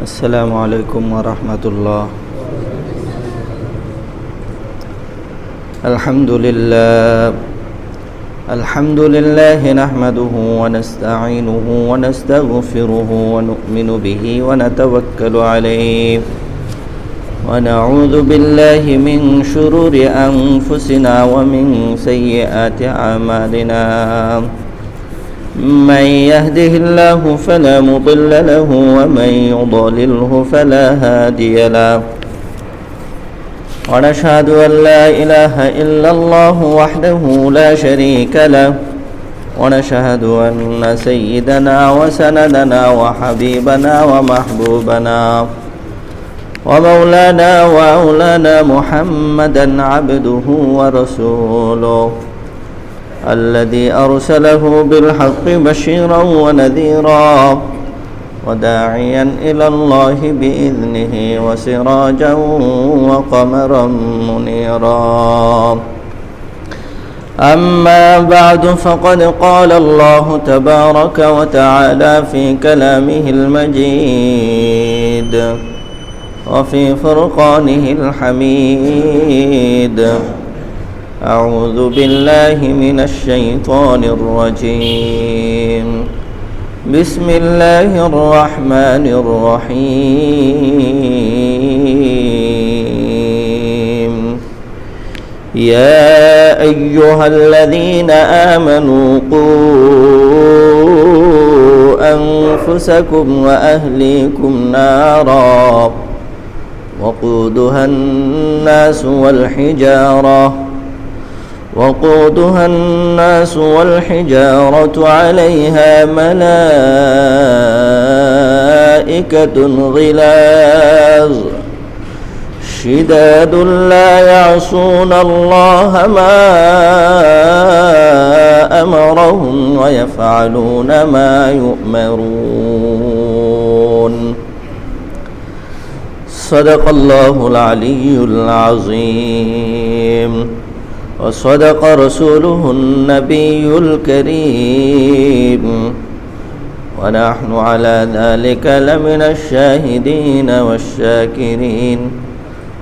السلام عليكم ورحمة الله. الحمد لله نحمده ونستعينه ونستغفره ونؤمن به ونتوكل عليه ونعوذ بالله من شرور أنفسنا ومن سيئات أعمالنا. من يهده الله فلا مضل له ومن يضلله فلا هادي له. ونشهد أن لا إله إلا الله وحده لا شريك له. ونشهد أن سيدنا وسندنا وحبيبنا ومحبوبنا ومولانا وأولانا محمدا عبده ورسوله الذي أرسله بالحق بشيرا ونذيرا وداعيا إلى الله بإذنه وسراجا وقمرا منيرا. أما بعد فقد قال الله تبارك وتعالى في كلامه المجيد وفي فرقانه الحميد: أعوذ بالله من الشيطان الرجيم. بسم الله الرحمن الرحيم. يا أيها الذين آمنوا قوا أنفسكم وأهليكم نارا وقودها الناس والحجارة عليها ملائكة غلاظ شداد لا يعصون الله ما أمرهم ويفعلون ما يؤمرون. صدق الله العلي العظيم وصدق رسوله النبي الكريم ونحن على ذلك لمن الشاهدين والشاكرين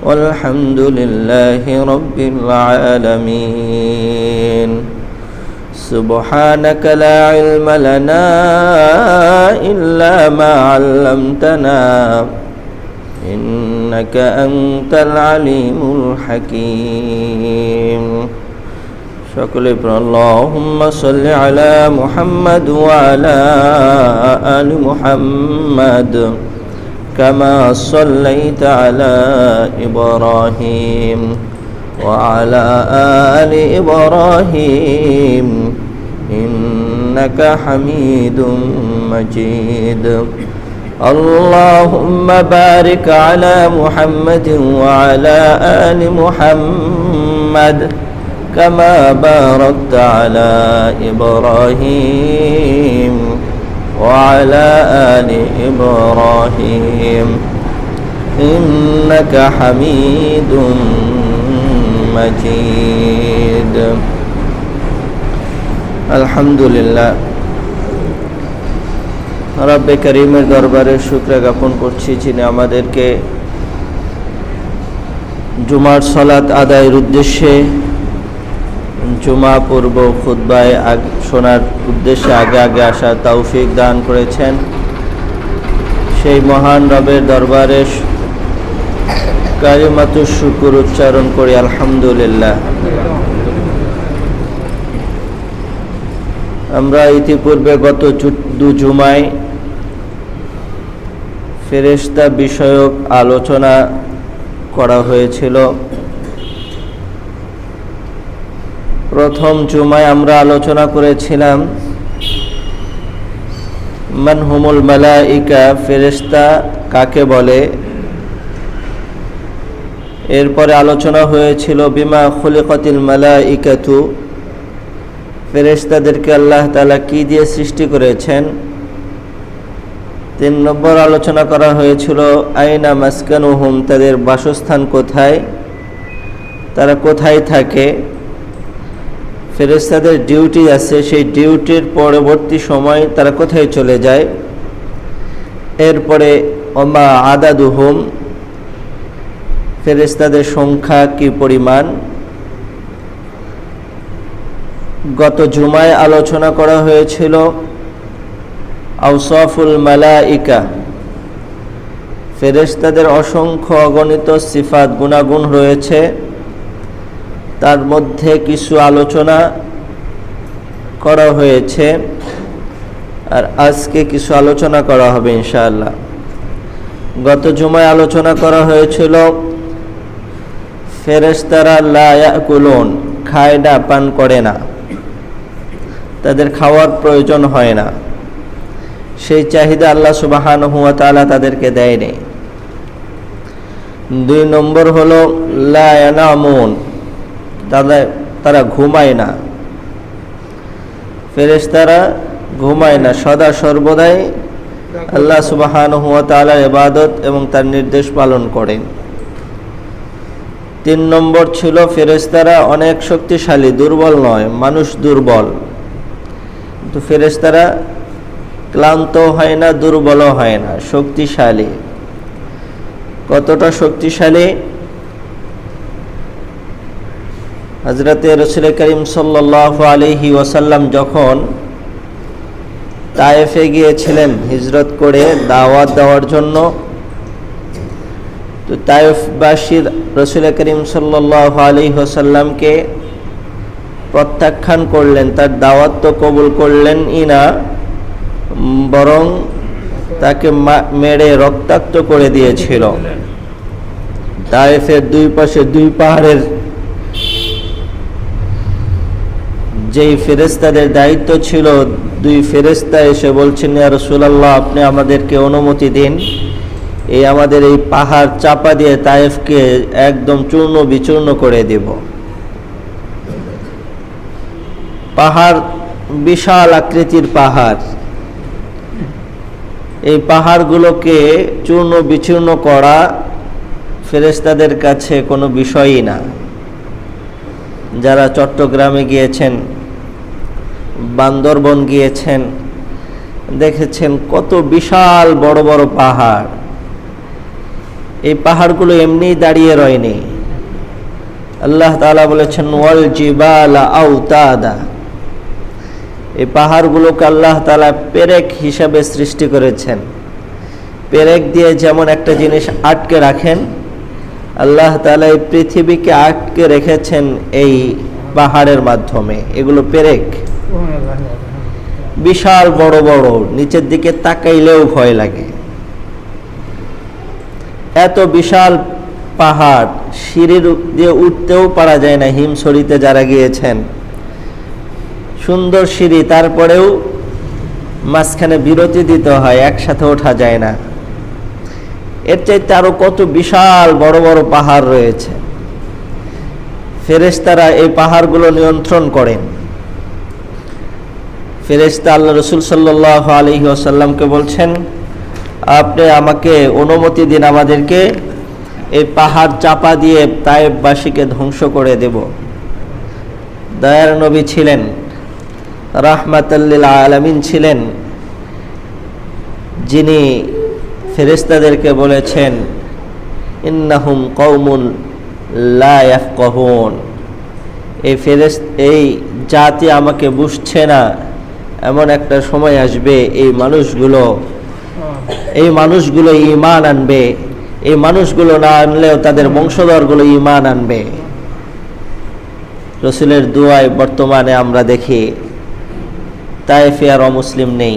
والحمد لله رب العالمين. سبحانك لا علم لنا إلا ما علمتنا إنك أنت العليم الحكيم. সকলে اللهم صل على محمد وعلى آل محمد كما صليت على إبراهيم وعلى آل إبراهيم إنك حميد مجيد. اللهم بارك على محمد وعلى آل محمد كما باركت على إبراهيم وعلى آل إبراهيم إنك حميد مجيد. الحمد لله. রব্বে করিমের দরবারে শুকর জ্ঞাপন করছি যিনি আমাদেরকে জুমার সালাত আদায়ের উদ্দেশ্যে জুমা পূর্ব খুতবায় শোনার উদ্দেশ্যে আগে আসার তৌফিক দান করেছেন। সেই মহান রবের দরবারে কালিমাতুশ শুকর উচ্চারণ করি আলহামদুলিল্লাহ। আমরা ইতিপূর্বে গত জুমায় ফেরেশতা বিষয়ক আলোচনা করা হয়েছিল। প্রথম জুমায় আমরা আলোচনা করেছিলাম মান হুমুল মালাইকা, ফেরেশতা কাকে বলে। এরপরে আলোচনা হয়েছিল বিমা খুলিকাতিল মালাইকাতু, ফেরেশতাদেরকে আল্লাহ তাআলা কি দিয়ে সৃষ্টি করেছেন। 3 নম্বর আলোচনা করা হয়েছিল আইনা মাসকানুহুম, তাদের বাসস্থান কোথায়, তারা কোথায় থাকে। ফেরেশতাদের ডিউটি আছে, সেই ডিউটির পরবর্তী সময় তারা কোথায় চলে যায়। এরপরে ওমা আদাদুহুম, ফেরেশতাদের সংখ্যা কি পরিমাণ। গত জুমায় আলোচনা করা হয়েছিল আওসাফুল মালাইকা, ফেরেশতাদের অসংখ্য অগণিত সিফাত গুণাগুণ রয়েছে, তার মধ্যে কিছু আলোচনা করা হয়েছে, আর আজকে কিছু আলোচনা করা হবে ইনশাআল্লাহ। গত জুমায় আলোচনা করা হয়েছিল ফেরেশতারা লা ইয়াকুলুন, খায় না, পান করে না, তাদের খাওয়ার প্রয়োজন হয় না, সেই চাহিদা আল্লাহ সুবহানাহু ওয়া তাআলা তাদেরকে দেয়নি। 2 নম্বর হলো লা ইয়ানামুন, তারা ঘুমায় না, ফেরেশতারা ঘুমায় না, সদা সর্বদাই আল্লাহ সুবহানাহু ওয়া তাআলার ইবাদত এবং তার নির্দেশ পালন করেন। 3 নম্বর ছিল ফেরেশতারা অনেক শক্তিশালী, দুর্বল নয়, মানুষ দুর্বল, কিন্তু ফেরেশতারা ক্লান্ত হয় না, দুর্বলও হয় না, শক্তিশালী। কতটা শক্তিশালী? হযরতে রাসূল করিম সাল্লাল্লাহু আলাইহি ওয়াসাল্লাম যখন তায়েফে গিয়েছিলেন হিজরত করে দাওয়াত দেওয়ার জন্য, তো তায়েফবাসীর রাসূল করিম সাল্লাল্লাহু আলাইহি ওয়াসাল্লামকে প্রত্যাখ্যান করলেন, তার দাওয়াত তো কবুল করলেনই না, বরং তাকে মেরে রক্তাক্ত করে দিয়েছিল। তায়েফের 2 পাশে 2 পাহাড়ের যেই ফেরেশতাদের দায়িত্ব ছিল, 2 ফেরেশতা এসে বলছেন, ইয়া রাসূলুল্লাহ, আপনি আমাদেরকে অনুমতি দিন, আমাদের এই পাহাড় চাপা দিয়ে তায়েফকে একদম চূর্ণ বিচূর্ণ করে দেব। পাহাড় বিশাল আকৃতির পাহাড়, এই পাহাড়গুলোকে চূর্ণ বিচূর্ণ করা ফেরেশতাদের কাছে কোনো বিষয়ই না। যারা চট্টগ্রামে গিয়েছেন, বান্দরবন গিয়েছেন, দেখেছেন কত বিশাল বড় বড় পাহাড়। এই পাহাড়গুলো এমনি দাঁড়িয়ে রয়নি, আল্লাহ তাআলা বলেছেন ওয়াল জিবালা আওতাদা, এই পাহাড়গুলোকে আল্লাহ তাআলা পেরেক হিসাবে সৃষ্টি করেছেন। পেরেক দিয়ে যেমন একটা জিনিস আটকে রাখেন, আল্লাহ তাআলা এই পৃথিবীকে আটকে রেখেছেন এই পাহাড়ের মাধ্যমে। এগুলো পেরেক, বিশাল বড় বড়, নিচের দিকে তাকাইলেও ভয় লাগে। এত বিশাল পাহাড়, সিঁড়ি দিয়ে উঠতেও পারা যায় না। হিমছড়িতে যারা গিয়েছেন, সুন্দর সিঁড়ি, তারপরেও মাঝখানে বিরতি দিতে হয়, একসাথে ওঠা যায় না। এর চাইতে আরো কত বিশাল বড় বড় পাহাড় রয়েছে। ফেরেশতারা এই পাহাড়গুলো নিয়ন্ত্রণ করেন। ফেরেশতা আল্লাহ রাসূল সাল্লাল্লাহু আলাইহি ওয়াসাল্লামকে বলছেন, আপনি আমাকে অনুমতি দিন, আমাদেরকে এই পাহাড় চাপা দিয়ে তায়েফবাসীকে ধ্বংস করে দেব। দয়ার নবী ছিলেন, রাহমাতাল লিল আলামিন ছিলেন, যিনি ফেরেশতাদেরকে বলেছেন ইন্নাহুম কওমুন লা ইয়াফকাহুন, এই জাতি আমাকে বুঝছে না, এমন একটা সময় আসবে এই মানুষগুলো ঈমান আনবে, এই মানুষগুলো না আনলেও তাদের বংশধরগুলো ঈমান আনবে। রাসূলের দুআয় বর্তমানে আমরা দেখি তায়েফে আর অমুসলিম নেই।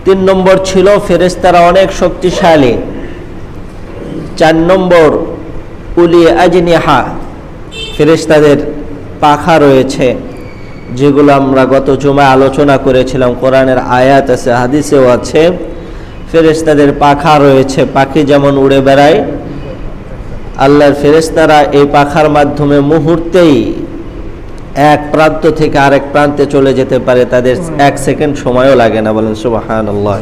3 নম্বর ছিল ফেরেশতারা অনেক শক্তিশালী। 4 নম্বর উলি আজনিহা, ফেরেশতাদের পাখা রয়েছে, যেগুলো আমরা গত জুমায় আলোচনা করেছিলাম। কোরআনের আয়াত আছে, হাদিসেও আছে, ফেরেশতাদের পাখা রয়েছে। পাখি যেমন উড়ে বেড়ায়, আল্লাহর ফেরেশতারা এই পাখার মাধ্যমে মুহূর্তেই এক প্রান্ত থেকে আরেক প্রান্তে চলে যেতে পারে, তাদের 1 সেকেন্ড সময়ও লাগে না। বলেন সুবহানাল্লাহ।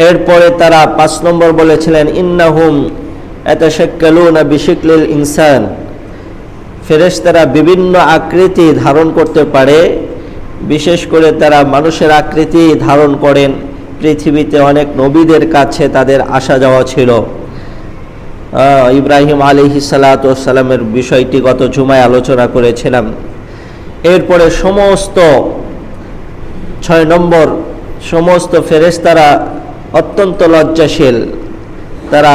এরপরে তারা 5 নম্বর বলেছিলেন ইন্নাহুম ইয়াতাশাক্কালুনা বিশিকলিল ইনসান, ফেরেশতারা বিভিন্ন আকৃতি ধারণ করতে পারে, বিশেষ করে তারা মানুষের আকৃতি ধারণ করেন। পৃথিবীতে অনেক নবীদের কাছে তাদের আসা যাওয়া ছিল। ইব্রাহিম আলাইহিস সালাতু ওয়াস সালামের বিষয়টি গত জুমায় আলোচনা করেছিলাম। এরপরে সমস্ত 6 নম্বর, সমস্ত ফেরেশতারা অত্যন্ত লজ্জাশীল। তারা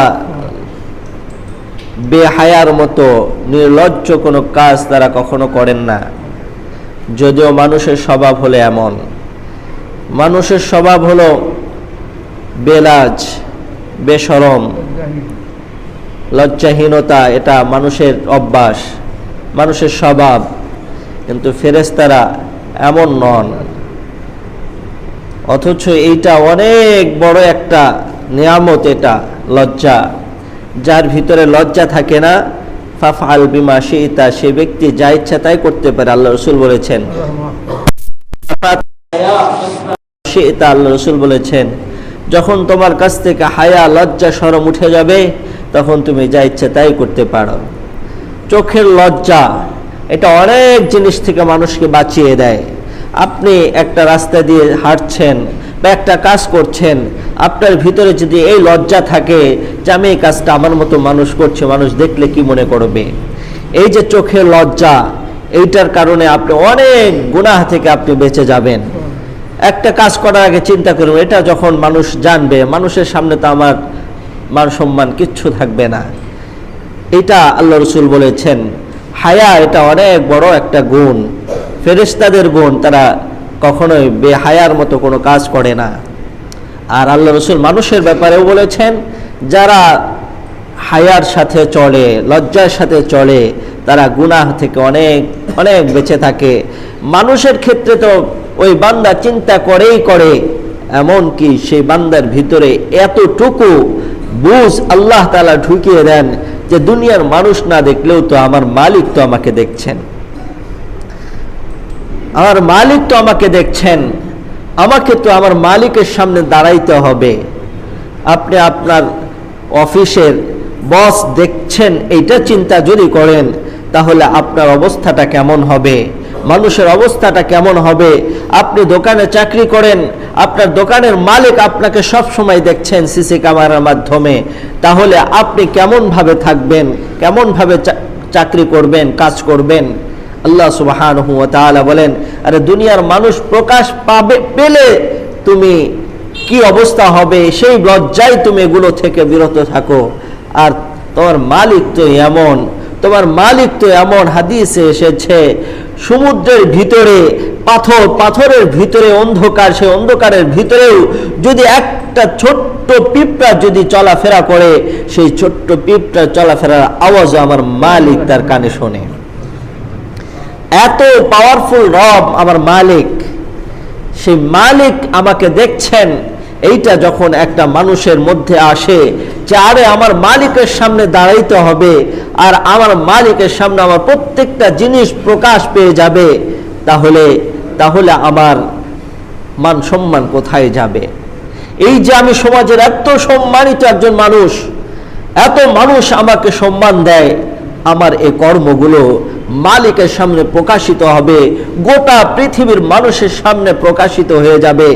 বেহায়ার মতো নির্লজ্জ কোনো কাজ তারা কখনো করেন না। যদিও মানুষের স্বভাব হলো এমন, মানুষের স্বভাব হলো বেলাজ, বেশরম, লজ্জাহীনতা। এটা মানুষের অভ্যাস, মানুষের স্বভাব। কিন্তু ফেরেশতারা এমন নন। অথচ এইটা অনেক বড় একটা নিয়ামত। এটা লজ্জা, যার ভিতরে লজ্জা থাকে না, ফাফআল বিমা শি'তা, সে ব্যক্তি যা ইচ্ছা তাই করতে পারে। আল্লাহ রাসূল বলেছেন, আল্লাহ রাসূল বলেছেন, যখন তোমার কাছ থেকে হায়া, লজ্জা, শরম উঠে যাবে, তখন তুমি যা ইচ্ছা তাই করতে পারো। চোখের লজ্জা এটা অনেক জিনিস থেকে মানুষকে বাঁচিয়ে দেয়। আপনি একটা রাস্তা দিয়ে হাঁটছেন বা একটা কাজ করছেন, আপনার ভিতরে যদি এই লজ্জা থাকে যে আমি এই কাজটা আমার মতো মানুষ করছে, মানুষ দেখলে কি মনে করবে, এই যে চোখের লজ্জা, এইটার কারণে আপনি অনেক গুনাহ থেকে আপনি বেঁচে যাবেন। একটা কাজ করার আগে চিন্তা করুন, এটা যখন মানুষ জানবে, মানুষের সামনে তো আমার মান সম্মান কিচ্ছু থাকবে না। এটা আল্লাহ রাসূল বলেছেন, হায়া এটা অনেক বড় একটা গুণ, ফেরেশতাদের গুণ। তারা কখনোই বেহায়ার মতো কোনো কাজ করে না। আর আল্লাহ রাসূল মানুষের ব্যাপারেও বলেছেন, যারা হায়ার সাথে চলে, লজ্জার সাথে চলে, তারা গুনাহ থেকে অনেক অনেক বেঁচে থাকে। মানুষের ক্ষেত্রে তো ওই বান্দা চিন্তা করেই করে, এমন কি সেই বান্দার ভিতরে এতটুকু বুঝ আল্লাহ তাআলা ঢুকিয়ে দেন যে দুনিয়ার মানুষ না দেখলেও তো আমার মালিক তো আমাকে দেখছেন, আমার মালিক তো আমাকে দেখছেন, আমাকে তো আমার মালিকের সামনে দাঁড়াইতে হবে। আপনি আপনার অফিসের বস দেখছেন, এইটা চিন্তা যদি করেন, তাহলে আপনার অবস্থাটা কেমন হবে, মানুষের অবস্থাটা কেমন হবে। আপনি দোকানে চাকরি করেন, আপনার দোকানের মালিক আপনাকে সব সময় দেখছেন সিসি ক্যামেরার মাধ্যমে, তাহলে আপনি কেমন ভাবে থাকবেন, কেমন ভাবে চাকরি করবেন, কাজ করবেন। আল্লাহ সুবহানাহু ওয়া তাআলা বলেন, আরে দুনিয়ার মানুষ প্রকাশ পেলে তুমি কি অবস্থা হবে, সেই লজ্জায় তুমি এগুলো থেকে বিরত থাকো। আর তোমার মালিক তো এমন, তোমার মালিক তো এমন, হাদিসে এসেছে, সমুদ্রের ভিতরে পাথরের ভিতরে অন্ধকার, সেই অন্ধকারের ভিতরেও যদি একটা ছোট্ট পিঁপড়া যদি চলাফেরা করে, সেই ছোট্ট পিঁপড়ার চলাফেরার আওয়াজও আমার মালিক তার কানে শোনে। এত পাওয়ারফুল রব আমার মালিক, সেই মালিক আমাকে দেখছেন। এইটা যখন একটা মানুষের মধ্যে আসে যে আরে আমার মালিকের সামনে দাঁড়াইতে হবে, আর আমার মালিকের সামনে আমার প্রত্যেকটা জিনিস প্রকাশ পেয়ে যাবে, তাহলে আমার মান সম্মান কোথায় যাবে? এই যে আমি সমাজের এত সম্মানিত একজন মানুষ, এত মানুষ আমাকে সম্মান দেয়, আমার এই কর্মগুলো মালিকের সামনে প্রকাশিত হবে, গোটা পৃথিবীর মানুষের সামনে প্রকাশিত হয়ে যাবে,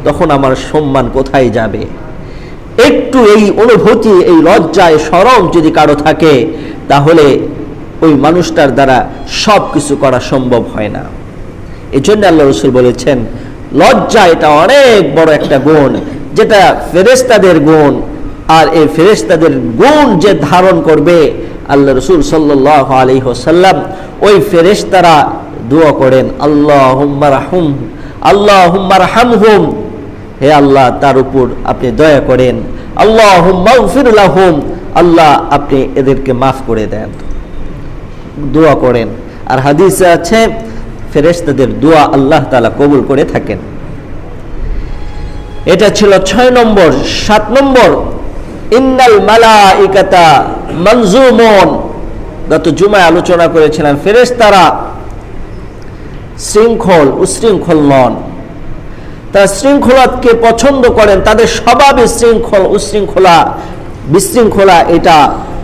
তখন আমার সম্মান কোথায় যাবে? একটু এই অনুভূতি, এই লজ্জায় শরম যদি কারো থাকে, তাহলে ওই মানুষটার দ্বারা সব কিছু করা সম্ভব হয় না। এই জন্য আল্লাহ রাসূল বলেছেন, লজ্জা এটা অনেক বড় একটা গুণ, যেটা ফেরেশতাদের গুণ। আর এই ফেরেশতাদের গুণ যে ধারণ করবে, আল্লাহ রাসূল সাল্লাল্লাহু আলাইহি ওয়াসাল্লাম ওই ফেরেশতারা দোয়া করেন, আল্লাহুম্মা রহমহুম, হে আল্লাহ তার উপর আপনি দয়া করেন, আল্লাহুম্মা গফির লাহুম, আল্লাহ আপনি এদেরকে মাফ করে দেন, দোয়া করেন। আর হাদিসে আছে ফেরেশতাদের দোয়া আল্লাহ তাআলা কবুল করে থাকেন। এটা ছিল 6 নম্বর। 7 নম্বর, ইন্নাল মালাইকাতা মানজুমুন, গত জুমায় আলোচনা করেছিলাম, ফেরেশতারা উশৃঙ্খল নন, তারা শৃঙ্খলাকে পছন্দ করেন, তাদের স্বভাবে বিশৃঙ্খলা এটা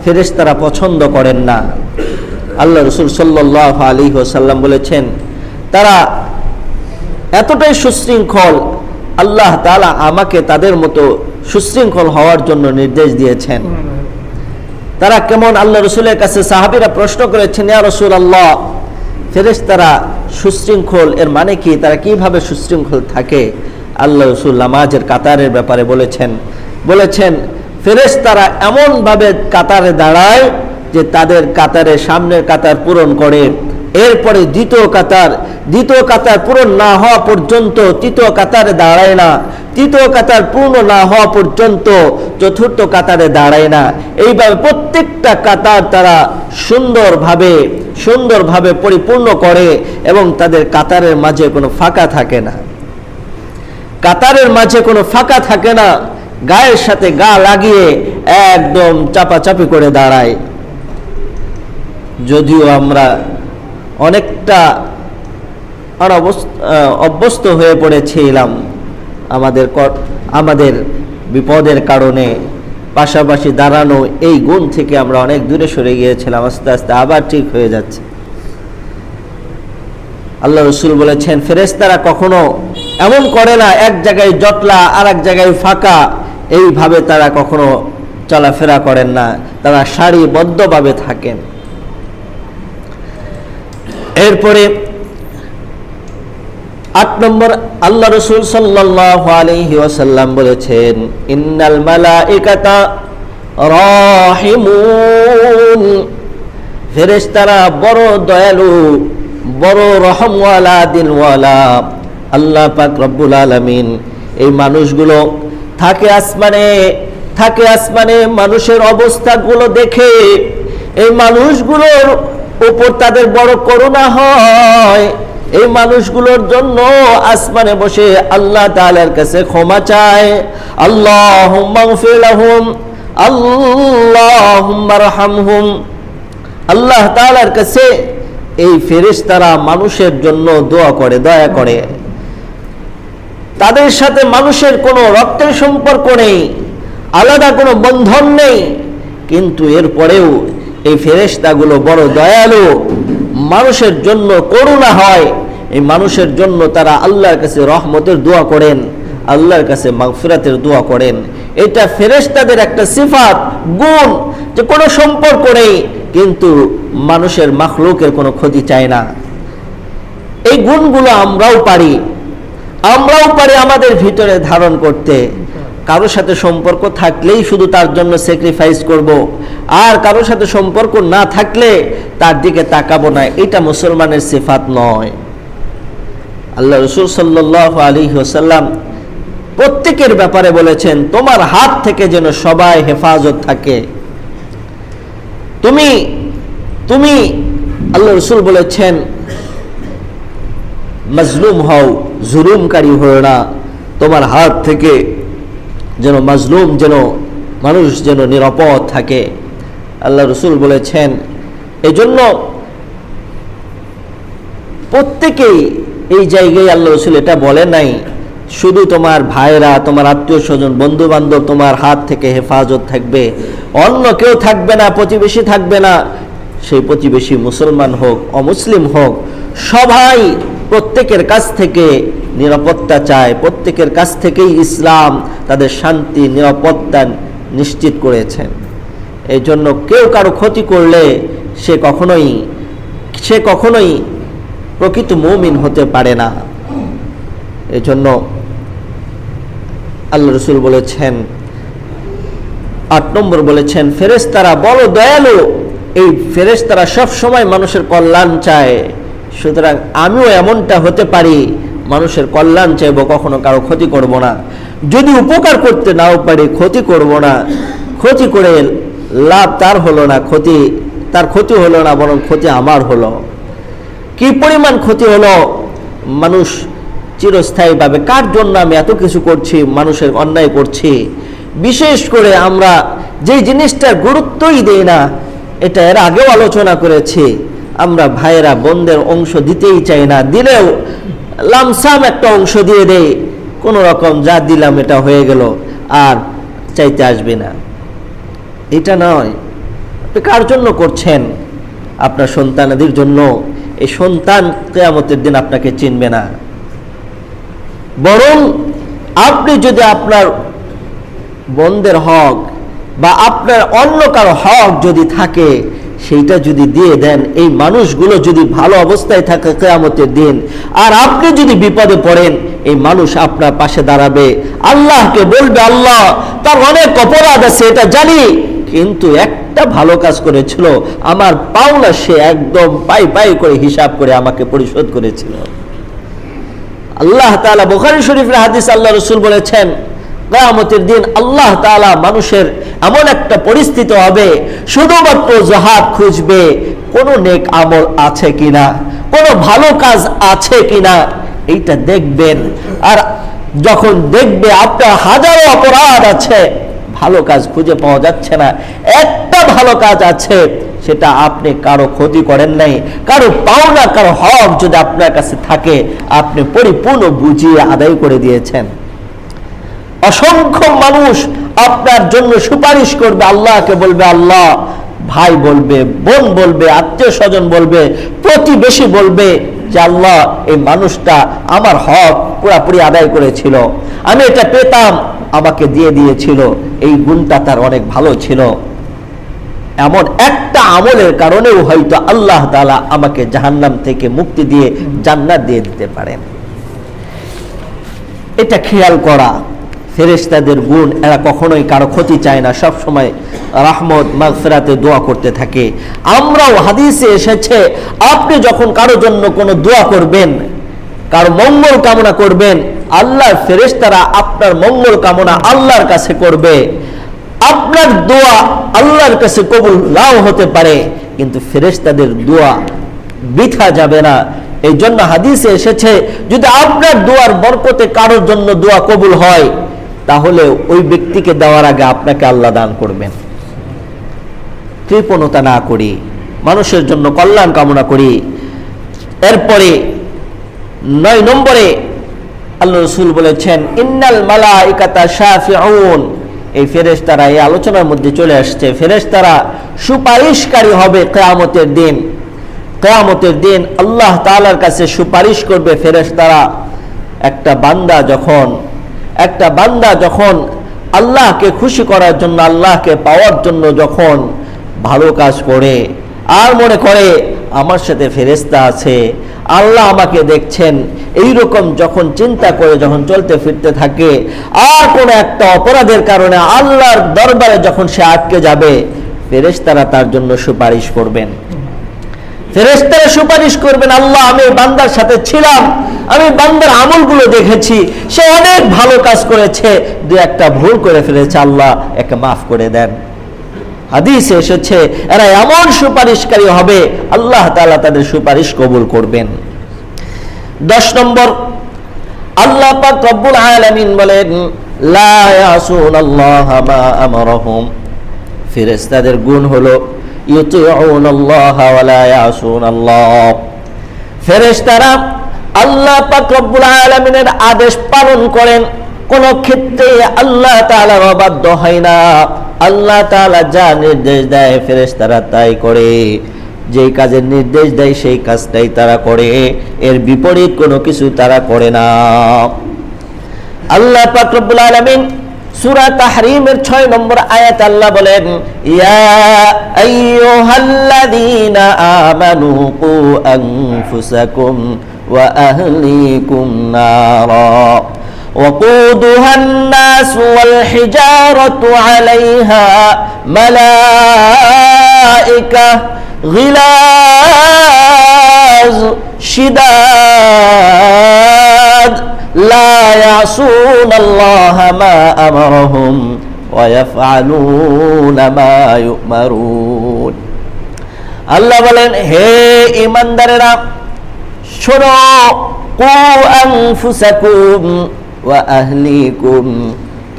ফেরেশতারা পছন্দ করেন না। আল্লাহ রাসূল সাল্লাল্লাহু আলাইহি ওয়াসাল্লাম বলেছেন, তারা এতটাই সুশৃঙ্খল, আল্লাহ তাআলা আমাকে তাদের মতো সুশৃঙ্খল হওয়ার জন্য নির্দেশ দিয়েছেন। তারা কেমন? আল্লাহ রসুলের কাছে সাহাবীরা প্রশ্ন করেছেন, ইয়া রাসূলুল্লাহ, ফেরেশতারা সুশৃঙ্খল এর মানে কি? তারা কিভাবে সুশৃঙ্খল থাকে? আল্লাহ রসুল নামাজের কাতারের ব্যাপারে বলেছেন ফেরেশতারা এমনভাবে কাতারে দাঁড়ায় যে তাদের কাতারের সামনের কাতার পূরণ করে, এরপরে দ্বিতীয় কাতার পূরণ না হওয়া পর্যন্ত তৃতীয় কাতারে দাঁড়ায় না, তৃতীয় কাতার পূর্ণ না হওয়া পর্যন্ত চতুর্থ কাতারে দাঁড়ায় না। এইভাবে প্রত্যেকটা কাতার তারা সুন্দরভাবে পরিপূর্ণ করে এবং তাদের কাতারের মাঝে কোনো ফাঁকা থাকে না। গায়ের সাথে গা লাগিয়ে একদম চাপাচাপি করে দাঁড়ায়। যদিও আমরা অনেকটা অভ্যস্ত হয়ে পড়েছিলাম আমাদের বিপদের কারণে পাশাপাশি দাঁড়ানো, এই গুণ থেকে আমরা অনেক দূরে সরে গিয়েছিলাম, আস্তে আস্তে আবার ঠিক হয়ে যাচ্ছে। আল্লাহ রসুল বলেছেন ফেরেশতারা কখনো এমন করে না এক জায়গায় জটলা আর এক জায়গায় ফাঁকা, এইভাবে তারা কখনো চলাফেরা করেন না, তারা সারিবদ্ধভাবে থাকেন। এরপরে 8 নম্বর, আল্লাহ রসুল সাল্লাল্লাহু আলাইহি ওয়াসাল্লাম বলেছেন, ইন্নাল মালাইকাতা রাহিমুন, ফেরেশতারা বড় দয়ালু, বড় রহমওয়ালা, দিলওয়ালা। আল্লাহ পাক রব্বুল আলামিন এই মানুষগুলো থাকে আসমানে মানুষের অবস্থাগুলো দেখে এই মানুষগুলোর উপর তাদের বড় করুণা হয়। এই মানুষগুলোর জন্য আসমানে বসে আল্লাহ তাআলার কাছে ক্ষমা চায়, আল্লাহুম্মা গফির লাহুম, আল্লাহুম্মা রহমহুম। আল্লাহ তাআলার কাছে এই ফেরেশতারা মানুষের জন্য দোয়া করে, দয়া করে। তাদের সাথে মানুষের কোনো রক্তের সম্পর্ক নেই, আলাদা কোনো বন্ধন নেই, কিন্তু এরপরেও এই ফেরেশতাগুলো বড় দয়ালু, মানুষের জন্য করুণা হয়। এই মানুষের জন্য তারা আল্লাহর কাছে রহমতের দোয়া করেন, আল্লাহর কাছে মাগফিরাতের দোয়া করেন। এটা ফেরেশতাদের একটা সিফাত, গুণ, যে কোনো সম্পর্ক নেই কিন্তু মানুষের মাখলুকের কোনো ক্ষতি চায় না। এই গুণগুলো আমরাও পারি আমাদের ভিতরে ধারণ করতে। কারোর সাথে সম্পর্ক থাকলেই শুধু তার জন্য স্যাক্রিফাইস করব, আর কারোর সাথে সম্পর্ক না থাকলে তার দিকে তাকাবো না, এটা মুসলমানের সিফাত নয়। আল্লাহ রাসূল সাল্লাল্লাহু আলাইহি ওয়াসাল্লাম প্রত্যেকের ব্যাপারে বলেছেন, তোমার হাত থেকে যেন সবাই হেফাজত থাকে। তুমি আল্লাহ রাসূল বলেছেন মাজলুম হও, জুলুমকারী হও না। তোমার হাত থেকে যেন মাজলুম, যেন মানুষ যেন নিরাপদ থাকে। আল্লাহ রাসূল বলেছেন, এজন্য প্রত্যেকেই এই জায়গায় আল্লাহ রাসূল এটা বলে নাই শুধু তোমার ভাইরা, তোমার আত্মীয় স্বজন, বন্ধু বান্ধব তোমার হাত থেকে হেফাজত থাকবে, অন্য কেউ থাকবে না, প্রতিবেশী থাকবে না। সেই প্রতিবেশী মুসলমান হোক, অমুসলিম হোক, সবাই প্রত্যেকের কাছ থেকে নিরাপত্তা চায়। প্রত্যেকের কাছ থেকেই ইসলাম তাদের শান্তি, নিরাপত্তা নিশ্চিত করেছেন। এই জন্য কেউ কারো ক্ষতি করলে সে কখনোই প্রকৃত মুমিন হতে পারে না। এই জন্য আল্লাহ রাসূল বলেছেন, 8 নম্বর বলেছেন, ফেরেশতারা বড় দয়ালু। এই ফেরেশতারা সব সময় মানুষের কল্যাণ চায়। সুতরাং আমিও এমনটা হতে পারি, মানুষের কল্যাণ চাইব, কখনো কারো ক্ষতি করব না। যদি উপকার করতে নাও পারি, ক্ষতি করব না। ক্ষতি করে লাভ তার হলো না, তার ক্ষতি হলো না, বরং ক্ষতি আমার হলো। কি পরিমাণ ক্ষতি হলো! মানুষ চিরস্থায়ীভাবে, কার জন্য আমি এত কিছু করছি, মানুষের অন্যায় করছি। বিশেষ করে আমরা যে জিনিসটার গুরুত্বই দেই না, এটা এর আগেও আলোচনা করেছি। আমরা ভাইয়েরা বোনদের অংশ দিতেই চাই না, দিলেও লামসাম একটা অংশ দিয়ে দেই, কোনো রকম যা দিলাম এটা হয়ে গেল, আর চাইতে আসবে না। এটা নয়। আপনি কার জন্য করছেন? আপনার সন্তানাদের জন্য। এই সন্তান কিয়ামতের দিন আপনাকে চিনবে না। বরং আপনি যদি আপনার বন্ধের হক বা আপনার অন্য কারো হক যদি থাকে সেইটা যদি দিয়ে দেন, এই মানুষগুলো যদি ভালো অবস্থায় থাকে কিয়ামতের দিন, আর আপনি যদি বিপদে পড়েন, এই মানুষ আপনার পাশে দাঁড়াবে, আল্লাহকে বলবে, আল্লাহ তার অনেক অপরাধ আছে এটা জানি, কিন্তু একটা ভালো কাজ করেছিল, আমার পাওনা সে একদম পাই পাই করে হিসাব করে আমাকে পরিশোধ করেছিল। আল্লাহ তাআলা বুখারী শরীফের হাদিস, আল্লাহ রাসূল বলেছেন কিয়ামতের দিন আল্লাহ তাআলা মানুষের এমন একটা পরিস্থিতি হবে, শুধুমাত্র জাহাদ খুঁজবে কোন নেক আমল আছে কিনা, কোন ভালো কাজ আছে কিনা, এইটা দেখবেন। আর যখন দেখবে আপনার হাজারো অপরাধ আছে, ভালো কাজ খুঁজে পাওয়া যাচ্ছে না, একটা ভালো কাজ আছে, সেটা আপনি কারো ক্ষতি করেন নাই, কারো পাওনা কারো হক যদি আপনার কাছে থাকে আপনি পরিপূর্ণ বুঝিয়ে আদায় করে দিয়েছেন। অসংখ্য মানুষ আপনার জন্য সুপারিশ করবে, আল্লাহকে বলবে, আল্লাহ ভাই বলবে, বোন বলবে, আত্মীয় স্বজন বলবে, প্রতিবেশী বলবে যে আল্লাহ এই মানুষটা আমার হক পুরাপুরি আদায় করেছিল, আমি এটা পেতাম, আমাকে দিয়ে দিয়েছিল, এই গুণটা তার অনেক ভালো ছিল, এমন একটা আমলের কারণেও হয়তো আল্লাহ তাআলা আমাকে জাহান্নাম থেকে মুক্তি দিয়ে জান্নাত দিয়ে দিতে পারেন। এটা খেয়াল করা। ফেরেশতাদের গুণ, এরা কখনোই কারো ক্ষতি চায় না, সব সময় রহমত মাগফিরাতে দোয়া করতে থাকে। আমরাও হাদিসে এসেছে আপনি যখন কারো জন্য কোনো দোয়া করবেন, কারো মঙ্গল কামনা করবেন, আল্লাহর ফেরেশতারা আপনার মঙ্গল কামনা আল্লাহর কাছে করবে। আপনার দোয়া আল্লাহর কাছে কবুল নাও হতে পারে, কিন্তু ফেরেশতাদের দোয়া বৃথা যাবে না। এই জন্য হাদিসে এসেছে যদি আপনার দোয়ার বরকতে কারোর জন্য দোয়া কবুল হয়, তাহলে ওই ব্যক্তিকে দেওয়ার আগে আপনাকে আল্লাহ দান করবেন। কৃপণতা না করি, মানুষের জন্য কল্যাণ কামনা করি। এরপরে 9 নম্বরে আল্লাহ রাসূল বলেছেন ইন্নাল মালাইকাতা শাফিউন, এই ফেরেশতারা এই আলোচনার মধ্যে চলে আসছে, ফেরেশতারা সুপারিশকারী হবে কিয়ামতের দিন। কিয়ামতের দিন আল্লাহ তাআলার কাছে সুপারিশ করবে ফেরেশতারা। একটা বান্দা যখন আল্লাহকে খুশি করার জন্য, আল্লাহকে পাওয়ার জন্য যখন ভালো কাজ করে আর মনে করে আমার সাথে ফেরেশতা আছে, আল্লাহ আমাকে দেখছেন, এই রকম যখন চিন্তা করে যখন চলতে ফিরতে থাকে, আর কোন একটা অপরাধের কারণে আল্লাহর দরবারে যখন সে আটকে যাবে, ফেরেশতারা তার জন্য সুপারিশ করবেন। ফেরেশতারা সুপারিশ করবেন, আল্লাহ আমি বান্দার সাথে ছিলাম, আমি বান্দার আমলগুলো দেখেছি, সে অনেক ভালো কাজ করেছে, দু একটা ভুল করে ফেলেছে, আল্লাহ একে মাফ করে দেন। হাদিসে এসেছে এরা এমন সুপারিশকারী হবে, আল্লাহ তাআলা তাদের সুপারিশ কবুল করবেন। 10 নম্বর, আল্লাহ পাক রব্বুল আলামিন বলেন লা ইয়াসুনাল্লাহা মা আমারহুম, ফেরেশতাদের গুণ হলো ইউতিউনাল্লাহা ওয়া লা ইয়াসুনাল্লাহ। ফেরেশতারা আল্লাহ পাক রব্বুল আলামিনের আদেশ পালন করেন, কোন ক্ষেত্রে আল্লাহ তাআলার অবাধ্য হয় না। আল্লাহ তাআলা যা নির্দেশ দেয় ফেরেশতারা তাই করে, যেই কাজের নির্দেশ দেয় সেই কাজটাই তারা করে, এর বিপরীত কোনো কিছু তারা করে না। আল্লাহ পাক রব্বুল আলামিন সূরা তাহরীমের 6 নম্বর আয়াত আল্লাহ বলেন ইয়া আইয়ুহাল্লাযীনা আমানু কু আনফুসাকুম ওয়া আহলিকুম নারা وقودها الناس والحجارة عليها ملائكة غلاظ شداد لا يعصون الله ما أمرهم ويفعلون ما يؤمرون। আল্লাহ বলেন হে ঈমানদারেরা শোনো, কু আনফুসাকুম ওয়া আহলিকুম,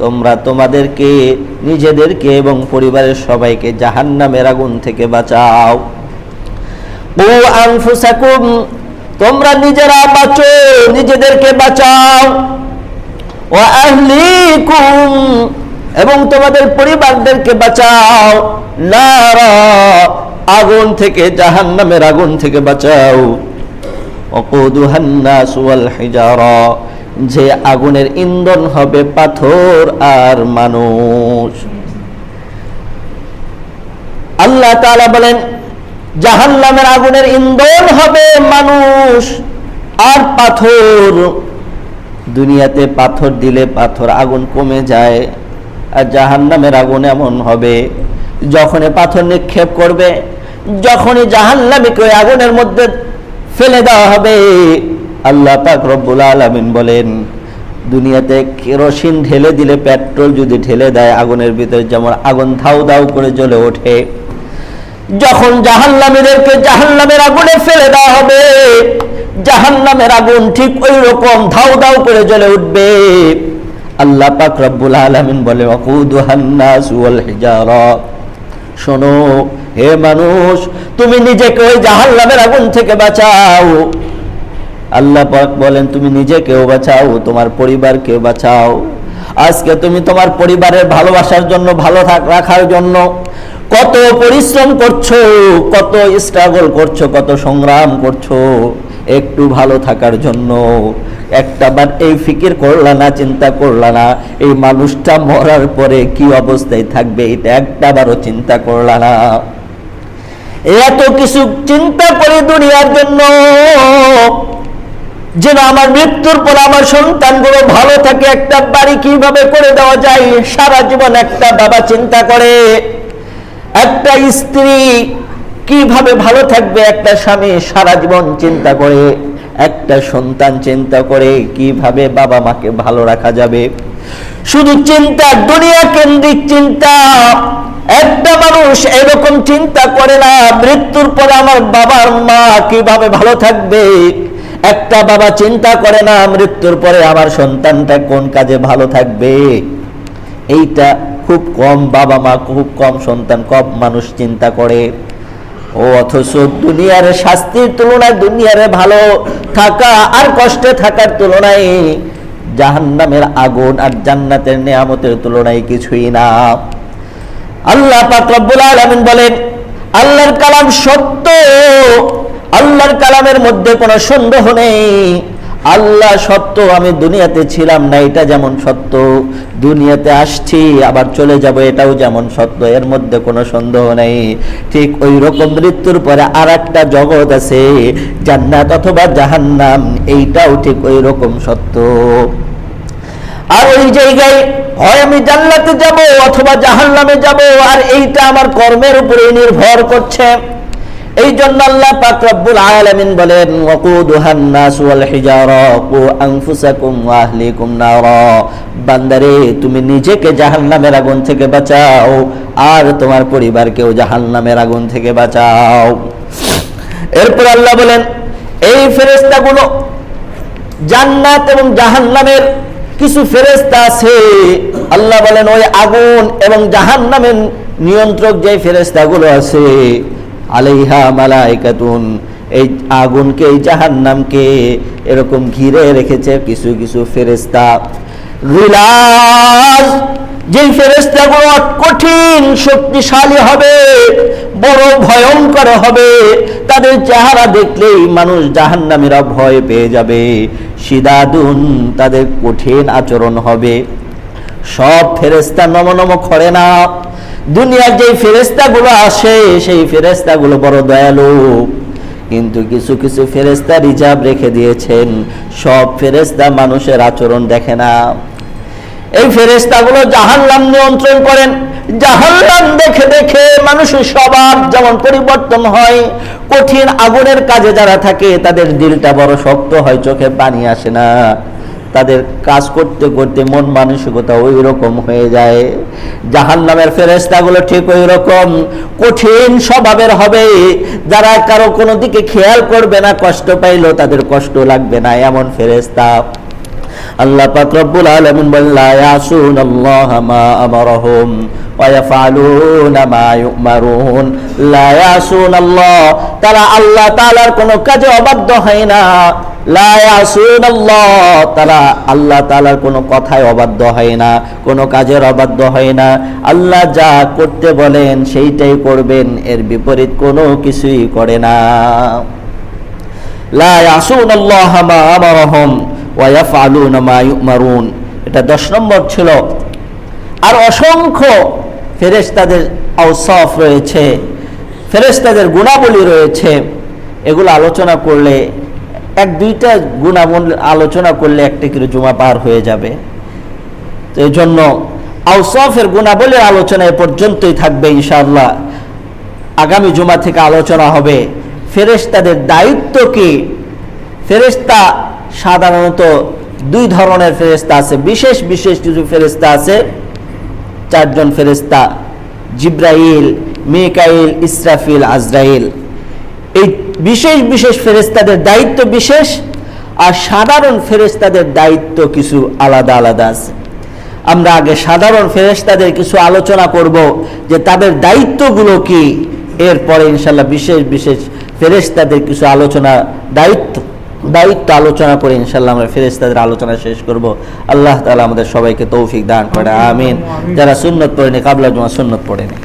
তোমরা তোমাদেরকে, নিজেদেরকে এবং পরিবারের সবাইকে জাহান্নামের আগুন থেকে বাঁচাও। কু আনফুসাকুম, তোমরা নিজেরা বাঁচো, নিজেদেরকে বাঁচাও। ওয়া আহলিকুম, এবং তোমাদের পরিবারদেরকে বাঁচাও। নারা, আগুন থেকে, জাহান্নামের আগুন থেকে বাঁচাও। ওয়াকুদুহান নাস ওয়াল হিজারা, যে আগুনের ইন্ধন হবে পাথর আর মানুষ। আল্লাহ তাআলা বলেন জাহান্নামের আগুনের ইন্ধন হবে মানুষ আর পাথর। দুনিয়াতে পাথর দিলে পাথর আগুন কমে যায়, আর জাহান্নামের আগুন এমন হবে যখনই পাথর নিক্ষেপ করবে, যখনই জাহান্নামীকে ওই আগুনের মধ্যে ফেলে দেওয়া হবে, আল্লাহ পাক রব্বুল আলামিন বলেন দুনিয়াতে কেরোসিন ঢেলে দিলে, পেট্রোল যদি ঢেলে দেয় আগুনের ভিতরে যেমন আগুন ধাউ ধাউ করে জ্বলে ওঠে, যখন জাহান্নামীদেরকে জাহান্নামের আগুনে ফেলে দেওয়া হবে, জাহান্নামের আগুন ঠিক ওই রকম ধাউ ধাউ করে জ্বলে উঠবে। আল্লাহ পাক রব্বুল আলামিন বলে ওয়াকুদুহান নাস ওয়াল হিজারা, শোনো হে মানুষ, তুমি নিজেকে ওই জাহান্নামের আগুন থেকে বাঁচাও। আল্লাহ পাক বলেন তুমি নিজেকেও বাঁচাও, তোমার পরিবারকেও বাঁচাও। আজকে তুমি তোমার পরিবারের ভালোবাসার জন্য, ভালো রাখার জন্য কত পরিশ্রম করছো, কত স্ট্রাগল করছো, কত সংগ্রাম করছো একটু ভালো থাকার জন্য। একটাবার এই ফিকির করলা না, চিন্তা করলা না এই মানুষটা মরার পরে কি অবস্থায় থাকবে, এটা একটাবারও চিন্তা করলা না। এত কিছু চিন্তা করে দুনিয়ার জন্য যেন আমার মৃত্যুর পর আমার সন্তানগুলো ভালো থাকে, একটা বাড়ি কিভাবে করে দেওয়া যায় সারা জীবন একটা বাবা চিন্তা করে, একটা স্ত্রী কিভাবে ভালো থাকবে একটা স্বামী সারা জীবন চিন্তা করে, একটা সন্তান চিন্তা করে কিভাবে বাবা মাকে ভালো রাখা যাবে। শুধু চিন্তা, দুনিয়া কেন্দ্রিক চিন্তা। একটা মানুষ এরকম চিন্তা করে না মৃত্যুর পরে আমার বাবার মা কিভাবে ভালো থাকবে। একটা বাবা চিন্তা করে না মৃত্যুর পরে আমার সন্তানটা কোন কাজে ভালো থাকবে। এইটা খুব কম বাবা মা, খুব কম সন্তান, কম মানুষ চিন্তা করে। ও অথচ দুনিয়ার শাস্তির তুলনায়, দুনিয়ার ভালো থাকা আর কষ্টে থাকার তুলনায় জাহান্নামের আগুন আর জান্নাতের নিয়ামতের তুলনায় কিছুই না। আল্লাহ পাক রব্বুল আলামিন বলেন আল্লাহর কালাম সত্য, আল্লাহর কালামের মধ্যে কোনো সন্দেহ নেই। আল্লাহ সত্য, আমি দুনিয়াতে ছিলাম না এটা যেমন সত্য, দুনিয়াতে আসছি আবার চলে যাব এটাও যেমন সত্য, এর মধ্যে কোনো সন্দেহ নেই। ঠিক ওই রকম মৃত্যুর পরে আর একটা জগৎ আছে, জান্নাত অথবা জাহান্নাম, এইটাও ঠিক ওই রকম সত্য। আর ওই জায়গায় হয় আমি জান্নাতে যাব অথবা জাহান্নামে যাব, আর এইটা আমার কর্মের উপরে নির্ভর করছে। এই জন্য আল্লাহ পাক রব্বুল আলামিন বলেন ওয়াকুদুহান নাস ওয়াল হিজারা কু আনফুসাকুম ওয়া আহলিকুম নারা, বান্দারে তুমি নিজেকে জাহান্নামের আগুন থেকে বাঁচাও আর তোমার পরিবারকেও জাহান্নামের আগুন থেকে বাঁচাও। এরপর আল্লাহ বলেন এই ফেরেশতাগুলো, জান্নাত এবং জাহান্নামের কিছু ফেরেশতা আছে, আল্লাহ বলেন ওই আগুন এবং জাহান্নামের নিয়ন্ত্রক যে ফেরেশতাগুলো আছে, আলাইহা মালাইকাতুন, এই আগুনকে এই জাহান্নামকে এরকম ঘিরে রেখেছে কিছু কিছু ফেরেশতা। রিলাজ, যে ফেরেশতাগুলো কঠিন শক্তিশালী হবে, বড় ভয়ঙ্কর হবে, তাদের চেহারা দেখলেই মানুষ জাহান্নামীরা ভয় পেয়ে যাবে। শিদাদুন, তাদের কঠিন আচরণ হবে। সব ফেরেশতা নমনম করে না। দুনিয়ার যে ফেরেশতাগুলো আসে সেই ফেরেশতাগুলো বড় দয়ালু, কিন্তু কিছু কিছু ফেরেশতা রিজার্ভ রেখে দিয়েছেন। সব ফেরেশতা মানুষের আচরণ দেখে না। এই ফেরেশতাগুলো জাহান্নাম নিয়ন্ত্রণ করেন। জাহান্নাম দেখে দেখে মানুষের স্বভাব যেমন পরিবর্তন হয়, কঠিন আগুনের কাজে যারা থাকে তাদের দিলটা বড় শক্ত হয়, চোখে পানি আসে না, তাদের কাজ করতে করতে মন মানসিকতা ওই রকম হয়ে যায়। জাহান্নামের ফেরেশতাগুলো ঠিক ওই রকম কঠিন স্বভাবের হবে, যারা কারো কোনো দিকে খেয়াল করবে না, কষ্ট পাইলেও তাদের কষ্ট লাগবে না, এমন ফেরেশতা। আল্লাহ পাক রব্বুল আলামিন বলেন লা ইয়াসুনাল্লাহা মা আমারহুম ওয়া ইয়াফআলুনা মা ইউমারুন। লা ইয়াসুনাল্লাহ, তারা আল্লাহ তাআলার কোনো কাজে অবাধ্য হয় না। লা ইয়াসুনাল্লাহ, তারা আল্লাহ তাআলার কোনো কথায় অবাধ্য হয় না, কোনো কাজের অবাধ্য হয় না। আল্লাহ যা করতে বলেন সেইটাই করবেন, এর বিপরীত কোনো কিছুই করে না। লা ইয়াসুনাল্লাহা মা আমারহুম ওয়া ইয়াফআলুনা মা ইউমারুন। এটা 10 নম্বর ছিল। আর অসংখ্য ফেরেশতাদের আওসাফ রয়েছে, ফেরেশতাদের গুণাবলী রয়েছে। এগুলো আলোচনা করলে, এক দুইটা গুণাবলী আলোচনা করলে একটা করে জুমা পার হয়ে যাবে। তো এই জন্য আওসাফের গুণাবলীর আলোচনা এ পর্যন্তই থাকবে ইনশাআল্লাহ। আগামী জুমা থেকে আলোচনা হবে ফেরেশতাদের দায়িত্ব কি। ফেরেশতা সাধারণত 2 ধরনের ফেরেশতা আছে, বিশেষ বিশেষ কিছু ফেরেশতা আছে। 4 জন ফেরেশতা, জিব্রাইল, মিকাইল, ইসরাফিল, আজরাইল। এই বিশেষ বিশেষ ফেরেশতাদের দায়িত্ব বিশেষ, আর সাধারণ ফেরেশতাদের দায়িত্ব কিছু আলাদা আলাদা আছে। আমরা আগে সাধারণ ফেরেশতাদের কিছু আলোচনা করব যে তাদের দায়িত্বগুলো কি, এরপরে ইনশাআল্লাহ বিশেষ বিশেষ ফেরেশতাদের কিছু আলোচনা দায়িত্ব আলোচনা করে ইনশাআল্লাহ আমরা ফেরেশতাদের আলোচনা শেষ করব। আল্লাহ তাআলা আমাদের সবাইকে তৌফিক দান করে, আমিন। যারা সুন্নত পড়েনি কাবলা জুমা সুন্নত পড়েনি।